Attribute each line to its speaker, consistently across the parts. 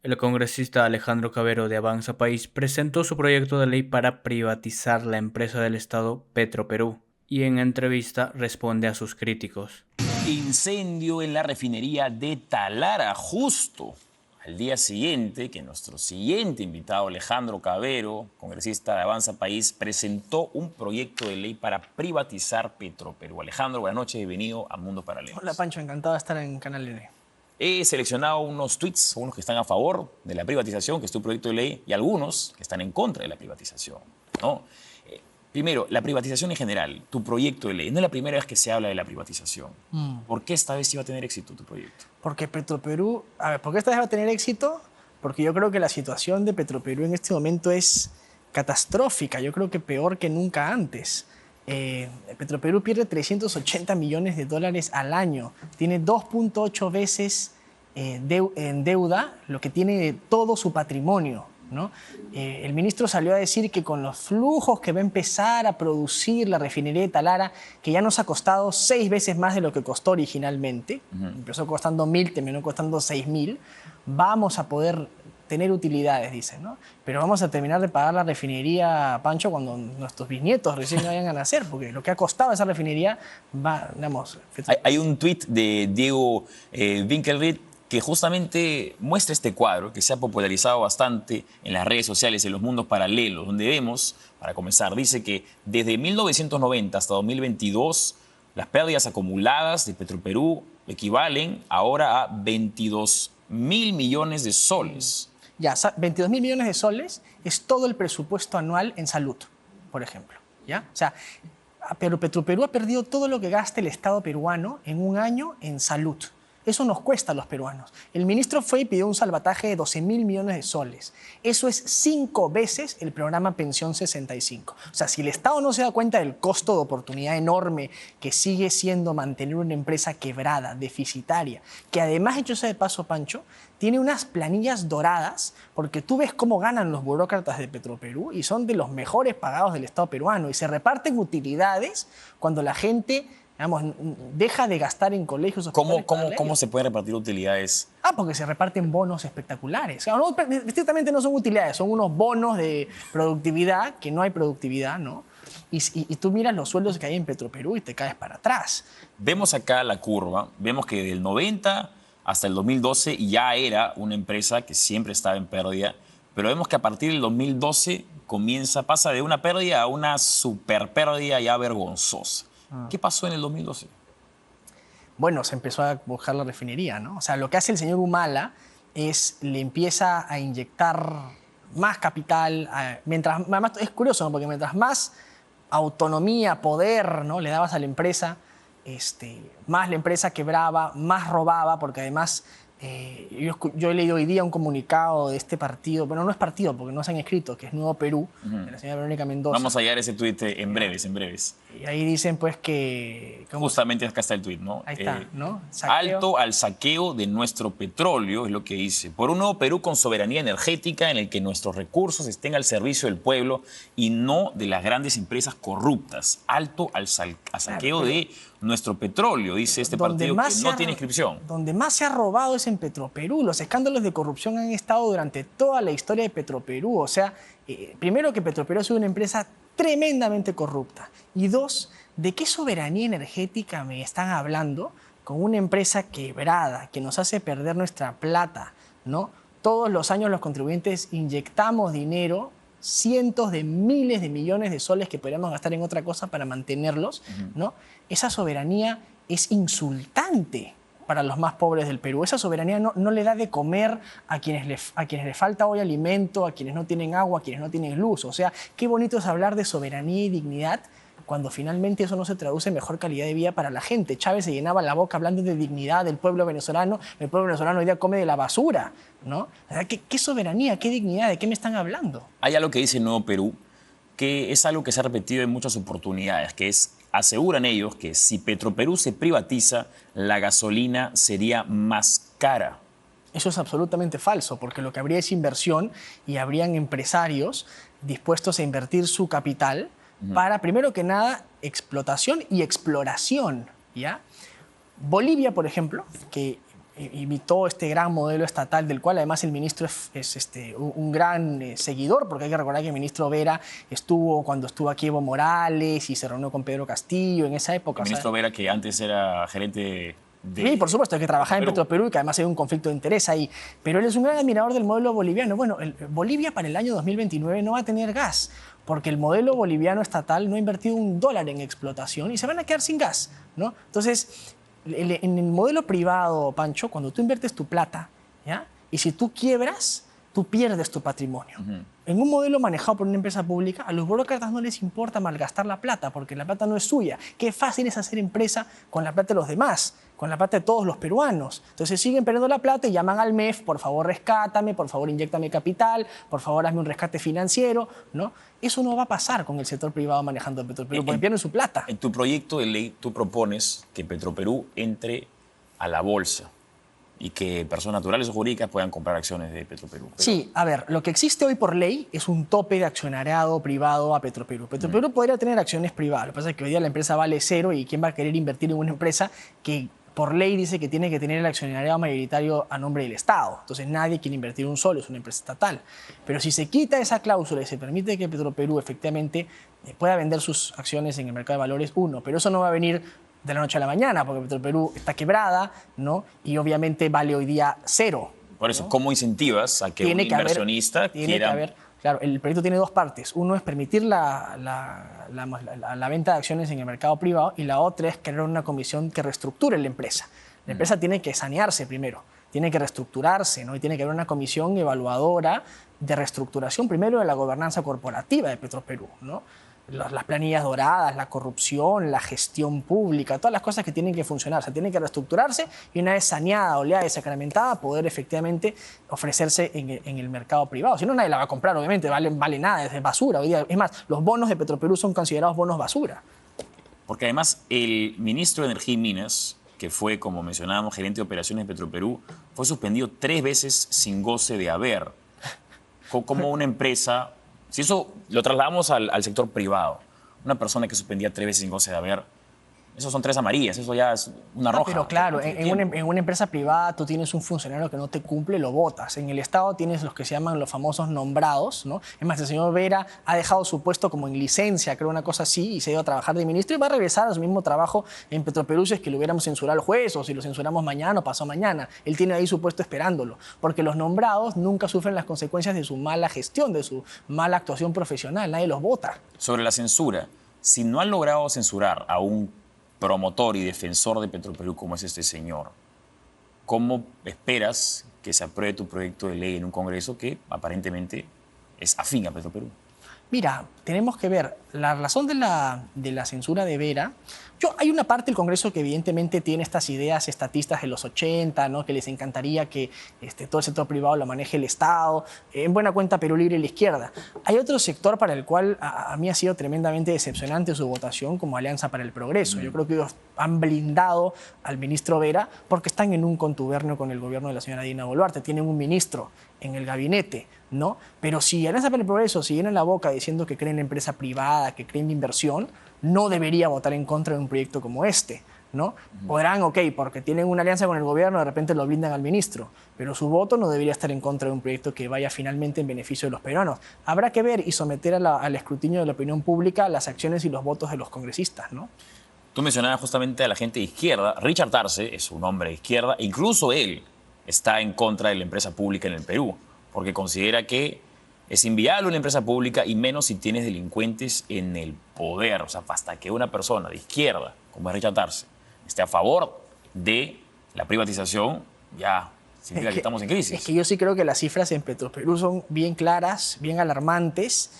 Speaker 1: El congresista Alejandro Cabero de Avanza País presentó su proyecto de ley para privatizar la empresa del Estado Petroperú y en entrevista responde a sus críticos.
Speaker 2: Incendio en la refinería de Talara, justo al día siguiente que nuestro siguiente invitado, Alejandro Cabero, congresista de Avanza País, presentó un proyecto de ley para privatizar Petroperú. Alejandro, buenas noches, bienvenido a Mundo Paralelo.
Speaker 3: Hola Pancho, encantado de estar en Canal N.
Speaker 2: He seleccionado unos tweets, unos que están a favor de la privatización, que es tu proyecto de ley, y algunos que están en contra de la privatización, ¿no? Primero, la privatización en general, tu proyecto de ley. No es la primera vez que se habla de la privatización. ¿Por qué esta vez iba a tener éxito tu proyecto?
Speaker 3: Porque Petroperú... A ver, ¿por qué esta vez va a tener éxito? Porque yo creo que la situación de Petroperú en este momento es catastrófica. Yo creo que peor que nunca antes. Petroperú pierde 380 millones de dólares al año. Tiene 2.8 veces en deuda lo que tiene todo su patrimonio, ¿no? El ministro salió a decir que con los flujos que va a empezar a producir la refinería de Talara, que ya nos ha costado 6 veces más de lo que costó originalmente, empezó costando 1.000, terminó costando 6.000, vamos a poder tener utilidades, dicen, ¿no? Pero vamos a terminar de pagar la refinería, Pancho, cuando nuestros bisnietos recién vayan a nacer, porque lo que ha costado esa refinería va, digamos...
Speaker 2: Hay un tuit de Diego Winkelried que justamente muestra este cuadro que se ha popularizado bastante en las redes sociales, en los mundos paralelos, donde vemos, para comenzar, dice que desde 1990 hasta 2022 las pérdidas acumuladas de Petroperú equivalen ahora a 22.000 millones de soles.
Speaker 3: Ya, 22.000 millones de soles es todo el presupuesto anual en salud, por ejemplo, ¿ya? O sea, pero Petroperú ha perdido todo lo que gasta el Estado peruano en un año en salud. Eso nos cuesta a los peruanos. El ministro fue y pidió un salvataje de 12.000 millones de soles. Eso es 5 veces el programa Pensión 65. O sea, si el Estado no se da cuenta del costo de oportunidad enorme que sigue siendo mantener una empresa quebrada, deficitaria, que además, hecho sea de paso, Pancho, tiene unas planillas doradas, porque tú ves cómo ganan los burócratas de Petroperú y son de los mejores pagados del Estado peruano y se reparten utilidades cuando la gente... Digamos, deja de gastar en colegios.
Speaker 2: ¿Cómo se pueden repartir utilidades?
Speaker 3: Porque se reparten bonos espectaculares. Claro, no, estrictamente no son utilidades, son unos bonos de productividad, que no hay productividad, ¿no? Y tú miras los sueldos que hay en Petroperú y te caes para atrás.
Speaker 2: Vemos acá la curva, vemos que del 90 hasta el 2012 ya era una empresa que siempre estaba en pérdida, pero vemos que a partir del 2012 pasa de una pérdida a una super pérdida ya vergonzosa. ¿Qué pasó en el 2012?
Speaker 3: Bueno, se empezó a buscar la refinería, ¿no? O sea, lo que hace el señor Humala es le empieza a inyectar más capital. Además, es curioso, ¿no? Porque mientras más autonomía, poder, ¿no?, le dabas a la empresa, más la empresa quebraba, más robaba, porque además... yo he leído hoy día un comunicado de este partido, bueno, no es partido porque no se han escrito, que es Nuevo Perú, de la señora Verónica Mendoza.
Speaker 2: Vamos a hallar ese tuit en breves.
Speaker 3: Y ahí dicen pues que...
Speaker 2: Justamente acá está el tuit, ¿no?
Speaker 3: Ahí está, ¿no?
Speaker 2: Alto al saqueo de nuestro petróleo, es lo que dice. Por un nuevo Perú con soberanía energética en el que nuestros recursos estén al servicio del pueblo y no de las grandes empresas corruptas. Alto al saqueo de nuestro petróleo, dice este partido que no tiene inscripción.
Speaker 3: Donde más se ha robado es en Petroperú. Los escándalos de corrupción han estado durante toda la historia de Petroperú. O sea, primero que Petroperú ha sido una empresa tremendamente corrupta. Y dos, ¿de qué soberanía energética me están hablando con una empresa quebrada que nos hace perder nuestra plata, ¿no? Todos los años los contribuyentes inyectamos dinero, cientos de miles de millones de soles que podríamos gastar en otra cosa para mantenerlos, ¿no? Esa soberanía es insultante para los más pobres del Perú. Esa soberanía no le da de comer a quienes le falta hoy alimento, a quienes no tienen agua, a quienes no tienen luz. O sea, qué bonito es hablar de soberanía y dignidad cuando finalmente eso no se traduce en mejor calidad de vida para la gente. Chávez se llenaba la boca hablando de dignidad del pueblo venezolano. El pueblo venezolano hoy día come de la basura, ¿no? O sea, ¿qué soberanía, qué dignidad? ¿De qué me están hablando?
Speaker 2: Hay algo que dice Nuevo Perú, que es algo que se ha repetido en muchas oportunidades, que es, aseguran ellos que si Petroperú se privatiza, la gasolina sería más cara.
Speaker 3: Eso es absolutamente falso, porque lo que habría es inversión y habrían empresarios dispuestos a invertir su capital para, primero que nada, explotación y exploración, ¿ya? Bolivia, por ejemplo, que imitó este gran modelo estatal, del cual además el ministro es un gran seguidor, porque hay que recordar que el ministro Vera estuvo cuando estuvo aquí Evo Morales y se reunió con Pedro Castillo en esa época.
Speaker 2: El ministro Vera, que antes era gerente de...
Speaker 3: Sí, por supuesto, que trabajaba en Petroperú y que además hay un conflicto de interés ahí. Pero él es un gran admirador del modelo boliviano. Bueno, Bolivia para el año 2029 no va a tener gas, porque el modelo boliviano estatal no ha invertido $1 en explotación y se van a quedar sin gas, ¿no? Entonces, en el modelo privado, Pancho, cuando tú inviertes tu plata, ¿ya? Y si tú quiebras, tú pierdes tu patrimonio. En un modelo manejado por una empresa pública, a los burócratas no les importa malgastar la plata, porque la plata no es suya. Qué fácil es hacer empresa con la plata de los demás, con la plata de todos los peruanos. Entonces siguen perdiendo la plata y llaman al MEF, por favor rescátame, por favor inyéctame capital, por favor hazme un rescate financiero, ¿no? Eso no va a pasar con el sector privado manejando Petroperú, porque pierden su plata.
Speaker 2: En tu proyecto de ley tú propones que Petroperú entre a la bolsa y que personas naturales o jurídicas puedan comprar acciones de Petroperú.
Speaker 3: Sí, a ver, lo que existe hoy por ley es un tope de accionariado privado a Petroperú. Petroperú podría tener acciones privadas, lo que pasa es que hoy día la empresa vale cero y ¿quién va a querer invertir en una empresa que por ley dice que tiene que tener el accionariado mayoritario a nombre del Estado? Entonces nadie quiere invertir un solo, es una empresa estatal. Pero si se quita esa cláusula y se permite que Petroperú efectivamente pueda vender sus acciones en el mercado de valores, pero eso no va a venir de la noche a la mañana, porque Petroperú está quebrada, ¿no? Y obviamente vale hoy día cero.
Speaker 2: Por eso,
Speaker 3: ¿no?
Speaker 2: ¿cómo incentivas a que un inversionista quiera...?
Speaker 3: Claro, el proyecto tiene dos partes. Uno es permitir la venta de acciones en el mercado privado y la otra es crear una comisión que reestructure la empresa. La empresa tiene que sanearse primero, tiene que reestructurarse, ¿no? Y tiene que haber una comisión evaluadora de reestructuración primero de la gobernanza corporativa de Petroperú, ¿no? Las planillas doradas, la corrupción, la gestión pública, todas las cosas que tienen que funcionar. O sea, tienen que reestructurarse y una vez saneada, oleada y sacramentada, poder efectivamente ofrecerse en el mercado privado. Si no, nadie la va a comprar, obviamente, vale nada, es basura. Hoy día, es más, los bonos de Petroperú son considerados bonos basura.
Speaker 2: Porque además el ministro de Energía y Minas, que fue, como mencionábamos, gerente de operaciones de Petroperú, fue suspendido 3 veces sin goce de haber. Como una empresa... Si eso lo trasladamos al sector privado, una persona que suspendía 3 veces sin goce de haber, eso son 3 amarillas, eso ya es una roja.
Speaker 3: Pero claro, en una empresa privada tú tienes un funcionario que no te cumple, lo botas. En el Estado tienes los que se llaman los famosos nombrados, ¿no? Es más, el señor Vera ha dejado su puesto como en licencia, creo una cosa así, y se ha ido a trabajar de ministro y va a regresar a su mismo trabajo en Petroperú si es que lo hubiéramos censurado al juez o si lo censuramos mañana o pasado mañana. Él tiene ahí su puesto esperándolo, porque los nombrados nunca sufren las consecuencias de su mala gestión, de su mala actuación profesional, nadie los vota.
Speaker 2: Sobre la censura, si no han logrado censurar a un promotor y defensor de Petroperú como es este señor, ¿cómo esperas que se apruebe tu proyecto de ley en un Congreso que aparentemente es afín a Petroperú?
Speaker 3: Mira, tenemos que ver la razón de la censura de Vera. Hay una parte del Congreso que evidentemente tiene estas ideas estatistas de los 80, ¿no? Que les encantaría que todo el sector privado lo maneje el Estado. En buena cuenta, Perú Libre y la izquierda. Hay otro sector para el cual a mí ha sido tremendamente decepcionante su votación, como Alianza para el Progreso. Yo creo que ellos han blindado al ministro Vera porque están en un contubernio con el gobierno de la señora Dina Boluarte. Tienen un ministro en el gabinete, ¿no? Pero si Alianza para el Progreso se llena la boca diciendo que creen en la empresa privada, que creen en inversión, no debería votar en contra de un proyecto como este, ¿no? Podrán, ok, porque tienen una alianza con el gobierno, de repente lo blindan al ministro, pero su voto no debería estar en contra de un proyecto que vaya finalmente en beneficio de los peruanos. Habrá que ver y someter al escrutinio de la opinión pública las acciones y los votos de los congresistas, ¿no?
Speaker 2: Tú mencionabas justamente a la gente de izquierda. Richard Arce es un hombre de izquierda, incluso él está en contra de la empresa pública en el Perú, porque considera que es inviable una empresa pública y menos si tienes delincuentes en el poder. O sea, hasta que una persona de izquierda, como es Richard Arce, esté a favor de la privatización, ya significa que estamos en crisis.
Speaker 3: Es que yo sí creo que las cifras en Petroperú son bien claras, bien alarmantes,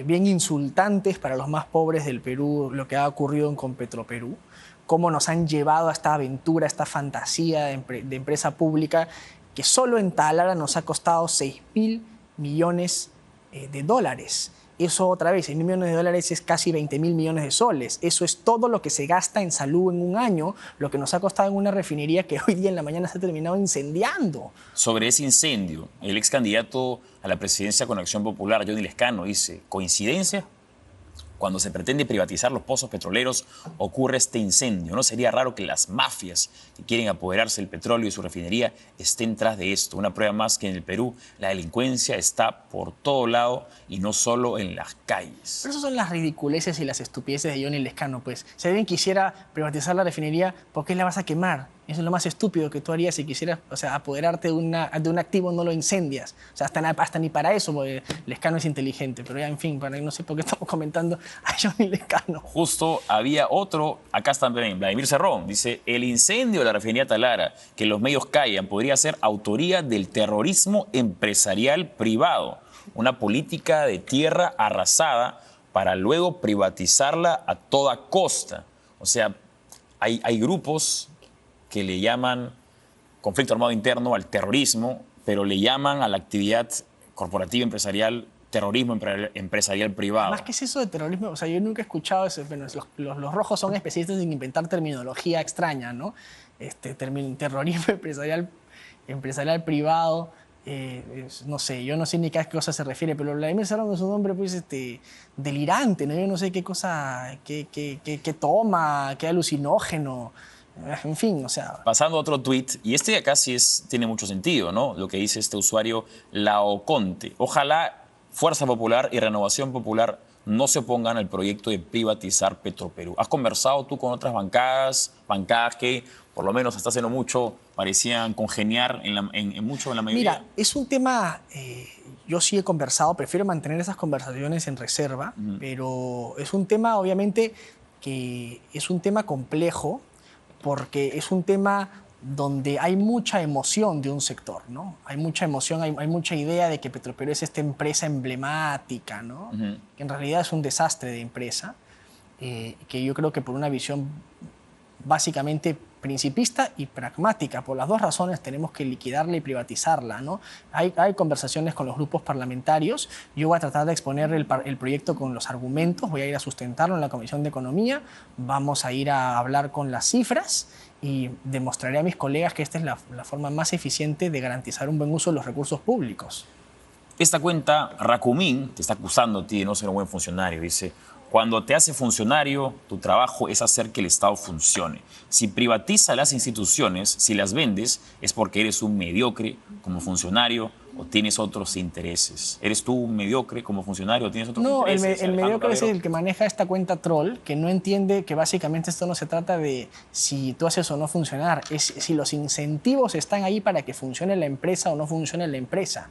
Speaker 3: bien insultantes para los más pobres del Perú, lo que ha ocurrido con Petroperú, cómo nos han llevado a esta aventura, a esta fantasía de empresa pública que solo en Talara nos ha costado 6.000 millones de dólares. Eso otra vez, 6.000 millones de dólares es casi 20.000 millones de soles. Eso es todo lo que se gasta en salud en un año, lo que nos ha costado en una refinería que hoy día en la mañana se ha terminado incendiando.
Speaker 2: Sobre ese incendio, el ex candidato a la presidencia con Acción Popular, Johnny Lescano, dice, ¿coincidencia? cuando se pretende privatizar los pozos petroleros ocurre este incendio. ¿No sería raro que las mafias que quieren apoderarse del petróleo y su refinería estén tras de esto? Una prueba más que en el Perú la delincuencia está por todo lado y no solo en las calles.
Speaker 3: Pero esas son las ridiculeces y las estupideces de Johnny Lescano, pues. Si alguien quisiera privatizar la refinería, ¿por qué la vas a quemar? Eso es lo más estúpido que tú harías si quisieras, o sea, apoderarte de un activo, no lo incendias. O sea, hasta ni para eso, porque Lescano es inteligente. Pero ya, en fin, no sé por qué estamos comentando a Johnny Lescano.
Speaker 2: Justo había otro, acá está también, Vladimir Cerrón, dice, el incendio de la refinería Talara, que los medios callan, podría ser autoría del terrorismo empresarial privado, una política de tierra arrasada para luego privatizarla a toda costa. O sea, hay grupos que le llaman conflicto armado interno al terrorismo, pero le llaman a la actividad corporativa empresarial terrorismo empresarial privado.
Speaker 3: Más que es eso de terrorismo, o sea, yo nunca he escuchado eso. Bueno, los rojos son especialistas en inventar terminología extraña, ¿no? Terrorismo empresarial privado. No sé, yo no sé ni a qué cosa se refiere, pero Vladimir Cerrón es un hombre pues, delirante, ¿no? Yo no sé qué cosa, qué toma, qué alucinógeno, en fin, o sea...
Speaker 2: Pasando a otro tuit, y este acá sí tiene mucho sentido, ¿no? Lo que dice este usuario Laoconte. Ojalá Fuerza Popular y Renovación Popular no se opongan al proyecto de privatizar Petroperú. ¿Has conversado tú con otras bancadas que por lo menos hasta hace no mucho parecían congeniar mucho en la mayoría?
Speaker 3: Mira, es un tema, yo sí he conversado, prefiero mantener esas conversaciones en reserva, pero es un tema obviamente que es un tema complejo porque es un tema donde hay mucha emoción de un sector, ¿no? Hay mucha emoción, hay mucha idea de que Petroperú es esta empresa emblemática, ¿no? Que en realidad es un desastre de empresa, que yo creo que por una visión básicamente principista y pragmática. Por las dos razones tenemos que liquidarla y privatizarla, ¿no? Hay conversaciones con los grupos parlamentarios. Yo voy a tratar de exponer el proyecto con los argumentos, voy a ir a sustentarlo en la Comisión de Economía, vamos a ir a hablar con las cifras y demostraré a mis colegas que esta es la forma más eficiente de garantizar un buen uso de los recursos públicos.
Speaker 2: Esta cuenta, Racumín, te está acusando a ti de no ser un buen funcionario. Dice, cuando te hace funcionario, tu trabajo es hacer que el Estado funcione. Si privatiza las instituciones, si las vendes, es porque eres un mediocre como funcionario o tienes otros intereses. ¿Eres tú un mediocre como funcionario o tienes otros intereses?
Speaker 3: No, el mediocre es el que maneja esta cuenta troll, que no entiende que básicamente esto no se trata de si tú haces o no funcionar, es si los incentivos están ahí para que funcione la empresa o no funcione la empresa.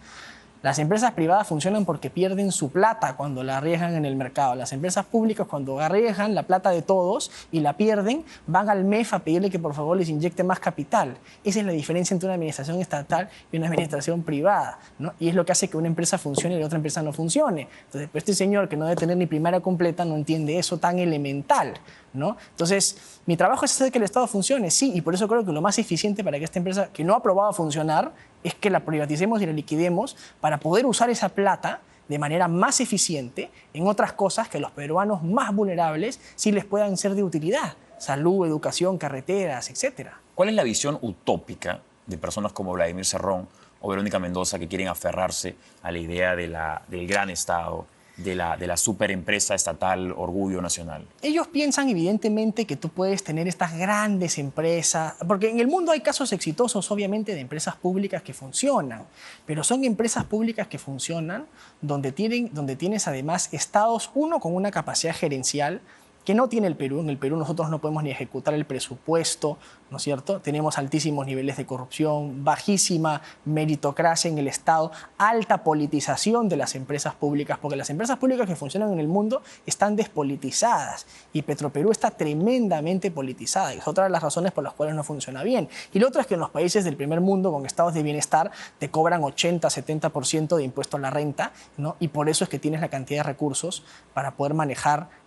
Speaker 3: Las empresas privadas funcionan porque pierden su plata cuando la arriesgan en el mercado. Las empresas públicas, cuando arriesgan la plata de todos y la pierden, van al MEF a pedirle que por favor les inyecte más capital. Esa es la diferencia entre una administración estatal y una administración privada, ¿no? Y es lo que hace que una empresa funcione y la otra empresa no funcione. Entonces, pues este señor que no debe tener ni primaria completa no entiende eso tan elemental, ¿no? Entonces, mi trabajo es hacer que el Estado funcione, sí, y por eso creo que lo más eficiente para que esta empresa, que no ha probado a funcionar, es que la privaticemos y la liquidemos para poder usar esa plata de manera más eficiente en otras cosas que los peruanos más vulnerables sí les puedan ser de utilidad. Salud, educación, carreteras, etc.
Speaker 2: ¿Cuál es la visión utópica de personas como Vladimir Cerrón o Verónica Mendoza que quieren aferrarse a la idea del gran Estado, de la superempresa estatal Orgullo Nacional?
Speaker 3: Ellos piensan evidentemente que tú puedes tener estas grandes empresas, porque en el mundo hay casos exitosos obviamente de empresas públicas que funcionan, pero son empresas públicas que funcionan donde tienes además estados, uno con una capacidad gerencial que no tiene el Perú. En el Perú nosotros no podemos ni ejecutar el presupuesto, ¿no es cierto? Tenemos altísimos niveles de corrupción, bajísima meritocracia en el Estado, alta politización de las empresas públicas, porque las empresas públicas que funcionan en el mundo están despolitizadas y Petroperú está tremendamente politizada y es otra de las razones por las cuales no funciona bien. Y lo otro es que en los países del primer mundo con estados de bienestar te cobran 80-70% de impuesto a la renta, ¿no? Y por eso es que tienes la cantidad de recursos para poder manejar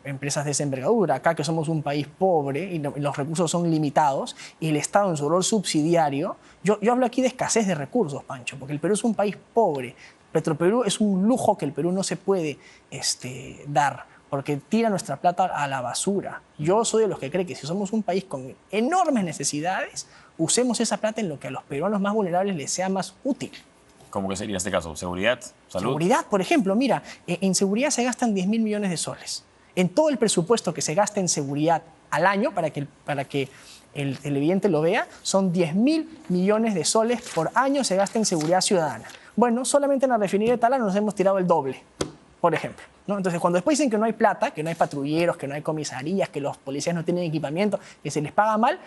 Speaker 3: empresas de esa envergadura. Acá que somos un país pobre y los recursos son limitados y el Estado en su rol subsidiario, yo hablo aquí de escasez de recursos, Pancho, porque el Perú es un país pobre. Petroperú es un lujo que el Perú no se puede dar porque tira nuestra plata a la basura. Yo soy de los que cree que si somos un país con enormes necesidades, usemos esa plata en lo que a los peruanos más vulnerables les sea más útil.
Speaker 2: ¿Cómo que sería en este caso? ¿Seguridad? ¿Salud?
Speaker 3: Seguridad, por ejemplo, mira, en seguridad se gastan 10.000 millones de soles. en todo el presupuesto que se gasta en seguridad al año, para que el televidente lo vea, son 10.000 millones de soles por año se gasta en seguridad ciudadana. Bueno, solamente en la refinería de Talara nos hemos tirado el doble, por ejemplo, ¿no? Entonces, cuando después dicen que no hay plata, que no hay patrulleros, que no hay comisarías, que los policías no tienen equipamiento, que se les paga mal,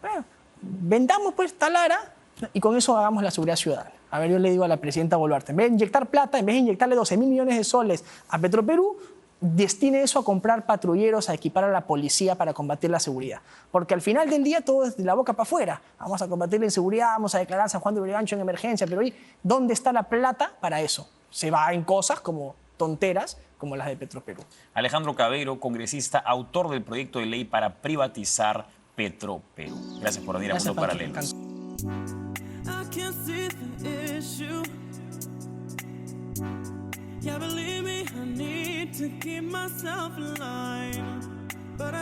Speaker 3: bueno, vendamos pues Talara y con eso hagamos la seguridad ciudadana. A ver, yo le digo a la presidenta Boluarte, en vez de inyectar plata, en vez de inyectarle 12.000 millones de soles a Petroperú, destine eso a comprar patrulleros, a equipar a la policía para combatir la seguridad. Porque al final del día todo es de la boca para afuera. Vamos a combatir la inseguridad, vamos a declarar San Juan de Lurigancho en emergencia, pero oye, ¿dónde está la plata para eso? Se va en cosas como tonteras como las de Petroperú.
Speaker 2: Alejandro Cavero, congresista, autor del proyecto de ley para privatizar Petroperú. Gracias por venir a Mundo Paralelo.
Speaker 4: Yeah, believe me, I need to keep myself in line. But